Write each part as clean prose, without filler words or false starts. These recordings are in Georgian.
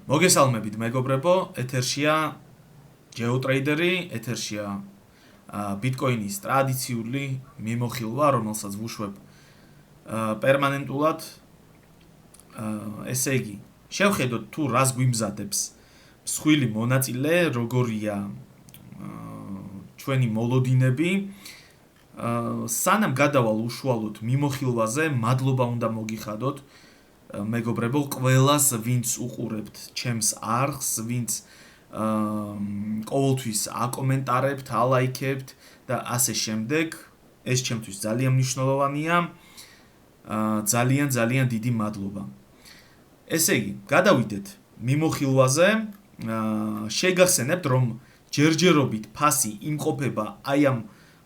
მოგესალმებით მეგობრებო, ეთერშია GeoTraderi, ეთერშია ბიტკოინის ტრადიციული მიმოხილვა, რომელსაც ვუშვებ პერმანენტულად. ესე იგი, შევხედოთ თუ რას გვიმზადებს მსხვილი მონაწილე, როგორია ჩვენი მოლოდინები. სანამ გადავალ უშუალოდ მიმოხილვაზე, მადლობა უნდა მოგიხადოთ მეგობრებო, ყველას, ვინც უყურებთ ჩემს არხს, ვინც ყოველთვის აკომენტარებთ, ალაიქებთ და ასე შემდეგ. ეს ჩემთვის ძალიან მნიშვნელოვანია. ძალიან დიდი მადლობა. ესე იგი, გადავიდეთ მიმოხილვაზე. შეგახსენებთ, რომ ჯერჯერობით ფასი იმყოფება აი ამ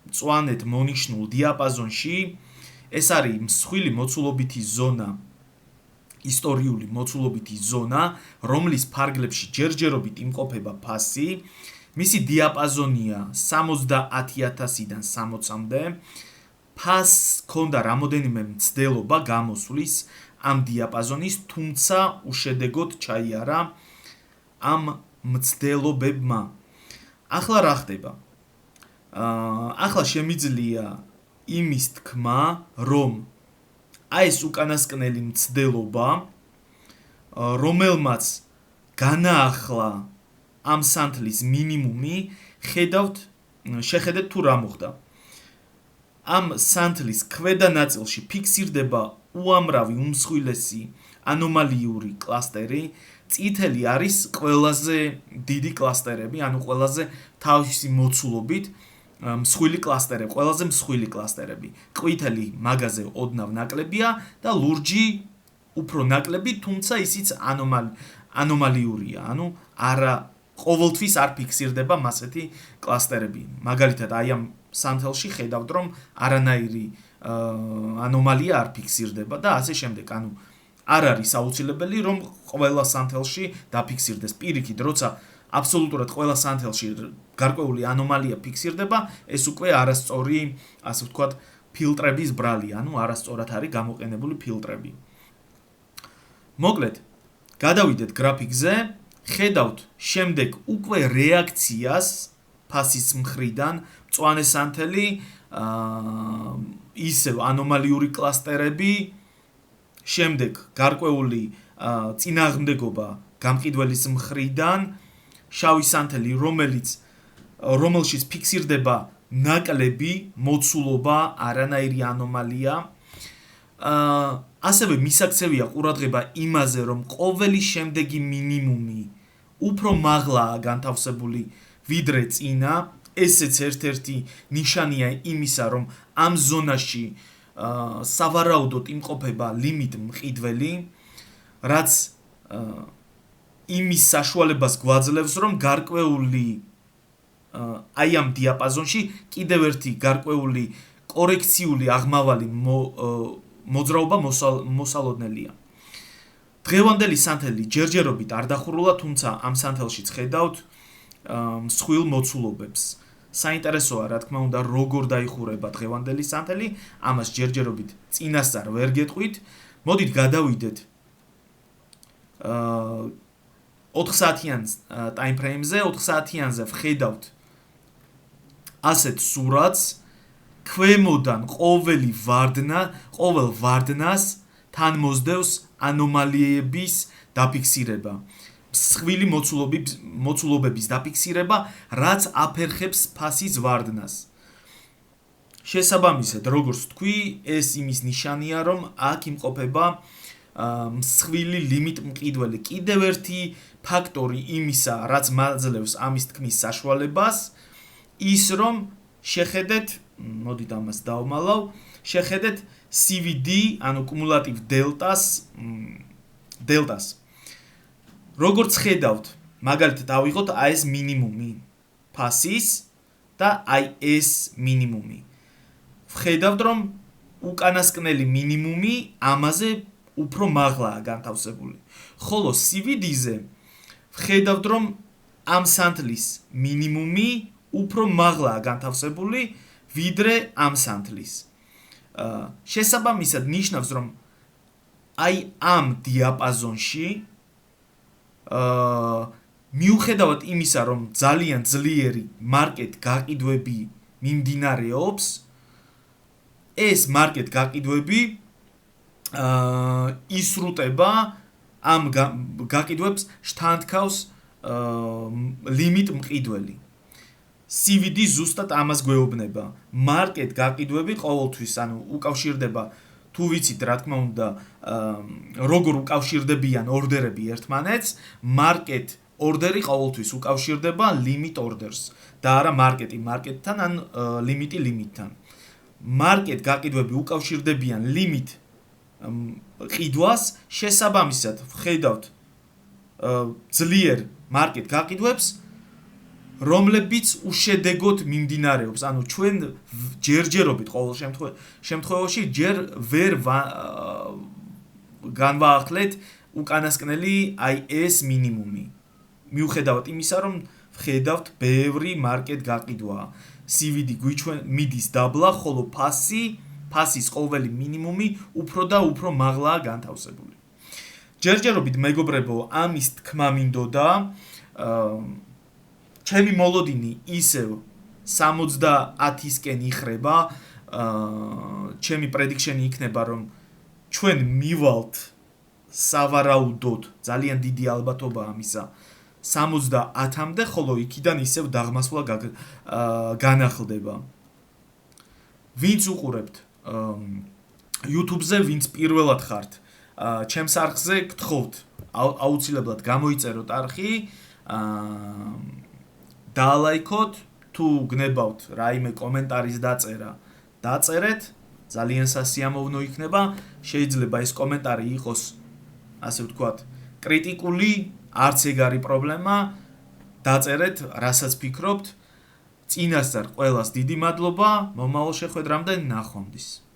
მწვანედ მონიშნულ დიაპაზონში. ეს არის მსხვილი მოცულობითი ზონა, ისტორიული მოცულობითი ზონა, რომლის ფარგლებში ჯერჯერობით იმყოფება ფასი. მისი დიაპაზონია 70,000-დან 60-მდე. ფასს ჰქონდა რამოდენიმე მცდელობა გამოსვლის ამ დიაპაზონის, თუმცა უშედეგოდ ჩაიარა ამ მცდელობებმა. ახლა რა ხდება? ახლა შემიძლია იმის თქმა, რომ აი ეს უკანასკნელი მცდელობა, რომელმაც განაახლა ამ სანთლის მინიმუმი, შეხედეთ თუ რა მოხდა. ამ სანთლის ქვედა ნაწილში ფიქსირდება უამრავი უმსხვილესი ანომალიური კლასტერი. წითელი არის ყველაზე დიდი კლასტერები, ანუ ყველაზე თავისი მოცულობით მსხვილი კლასტერები, ყველაზე მსხვილი კლასტერები. ყვითელი მაგაზე ოდნავ ნაკლებია და ლურჯი უფრო ნაკლები, თუმცა ისიც ანომალიურია, ანუ არა ყოველთვის არ ფიქსირდება მასეთი კლასტერები. მაგალითად, აი ამ სანთელში ხედავთ, რომ არანაირი ანომალია არ ფიქსირდება და ასე შემდეგ. ანუ არ არის აუცილებელი, რომ ყველა სანთელში დაფიქსირდეს. პირიქით, როცა აბსოლუტურად ყველა სანთელში გარკვეული ანომალია ფიქსირდება, ეს უკვე არასწორი, ასე ვთქვათ, ფილტრების ბრალია, ანუ არასწორად არის გამოყენებული ფილტრები. მოკლედ, გადავიდეთ გრაფიკზე, ხედავთ შემდეგ უკვე რეაქციას ფასის მხრიდან, მწვანე სანთელი, ისევ ანომალიური კლასტერები, შემდეგ გარკვეული წინააღმდეგობა გამყიდველის მხრიდან, შავი სანთელი, რომელშიც ფიქსირდება ნაკლები მოცულობა, არანაირი ანომალია. ასევე მისაქცევია ყურადღება იმაზე, რომ ყოველი შემდეგი მინიმუმი უფრო მაღლაა განთავსებული ვიდრე წინა. ესეც ერთ-ერთი ნიშანია იმისა, რომ ამ ზონაში სავარაუდოდ იმყოფება ლიმიტ მყიდველი, რაც იმის საშუალებას გვაძლევს, რომ გარკვეული აი ამ დიაპაზონში კიდევ ერთი გარკვეული კორექციული აღმავალი მოძრაობა მოსალოდნელია. დღევანდელი სანთელი ჯერჯერობით არ დახურულა, თუმცა ამ სანთელშიც ხედავთ მსხვილ მოცულობებს. საინტერესოა, რა თქმა უნდა, როგორ დაიხურება დღევანდელი სანთელი, ამას ჯერჯერობით წინასწარ ვერ გეტყვით. მოდით გადავიდეთ 4 საათიან ტაიმფრეიმზე. 4 საათიანზე ვხედავთ ასეთ სურათს, ქვემოდან ყოველ ვარდნას თან მოსდევს ანომალიების დაფიქსირება, მსხვილი მოცულობების დაფიქსირება, რაც აფერხებს ფასის ვარდნას. შესაბამისად, როგორც თქვი, ეს იმის ნიშანია, რომ აქ იმყოფება მსხვილი ლიმიტ მყიდველი. კიდევ ერთი ფაქტორი იმისა, რაც მაძლევს ამის თქმის საშუალებას, ის რომ შეხედეთ, მოდით ამას დავმალავ, შეხედეთ CVD, ანუ კუმულატივ დელტას. როგორც ხედავთ, მაგალითად ავიღოთ აი ეს მინიმუმი ფასის და აი ეს მინიმუმი. ვხედავთ, რომ უკანასკნელი მინიმუმი ამაზე უფრო მაღლაა განთავსებული. ხოლო CVD-ზე ვხედავთ, რომ ამ სანთლის მინიმუმი უფრო მაღლაა განთავსებული ვიდრე ამ სანთლის. შესაბამისად ნიშნავს, რომ აი ამ დიაპაზონში მიუხედავად იმისა, რომ ძალიან ძლიერი მარკეტ გაყიდვები მიმდინარეობს, ეს მარკეტ გაყიდვები ისრუტება ამ გაყიდვებს შთანთქავს ლიმიტ მყიდველი. CVD ზუსტად ამას გვეუბნება. მარკეტ გაყიდვები ყოველთვის, ანუ უკავშირდება თუ ვიცით, რა თქმა უნდა, როგორ უკავშირდებიან ორდერები ერთმანეთს, მარკეტ ორდერი ყოველთვის უკავშირდება ლიმიტ ორდერს და არა მარკეტი მარკეტთან ან ლიმიტი ლიმიტთან. მარკეტ გაყიდვები უკავშირდებიან ლიმიტ ყიდვას, შესაბამისად ვხედავთ ძლიერ მარკეტ გაყიდვებს, რომლებიც უშედეგოდ მიმდინარეობს. ანუ ჩვენ ჯერჯერობით ყოველ შემთხვევაში ჯერ ვერ განვაახლეთ უკანასკნელი აი ეს მინიმუმი. მიუხედავად იმისა, რომ ვხედავთ ბევრი მარკეტ გაყიდვაა. CVD მიდის დაბლა, ხოლო ფასის ყოველი მინიმუმი უფრო და უფრო მაღლაა განთავსებული. ჯერჯერობით მეგობრებო, ამის თქმა მინდოდა, ჩემი მოლოდინი ისევ 70-ისკენ იხრება, ჩემი პრედიქშენი იქნება, რომ ჩვენ მივალთ სავარაუდოდ, ძალიან დიდი ალბათობა ამისა, 70-მდე, ხოლო იქიდან ისევ დაღმასვლა განახლდება. ვინც უყურებთ YouTube-ზე, ვინც პირველად ხართ ჩემს არხზე, გთხოვთ აუცილებლად გამოიწეროთ არხი, დაალაიქოთ, თუ გნებავთ რაიმე კომენტარის დაწერა, დაწერეთ, ძალიან სასიამოვნო იქნება, შეიძლება ეს კომენტარი იყოს, ასე ვთქვათ, კრიტიკული, არც ეგ არის პრობლემა, დაწერეთ, რასაც ფიქრობთ, წინასწარ ყველას დიდი მადლობა, მომავალ შეხვედრამდე ნახვამდის.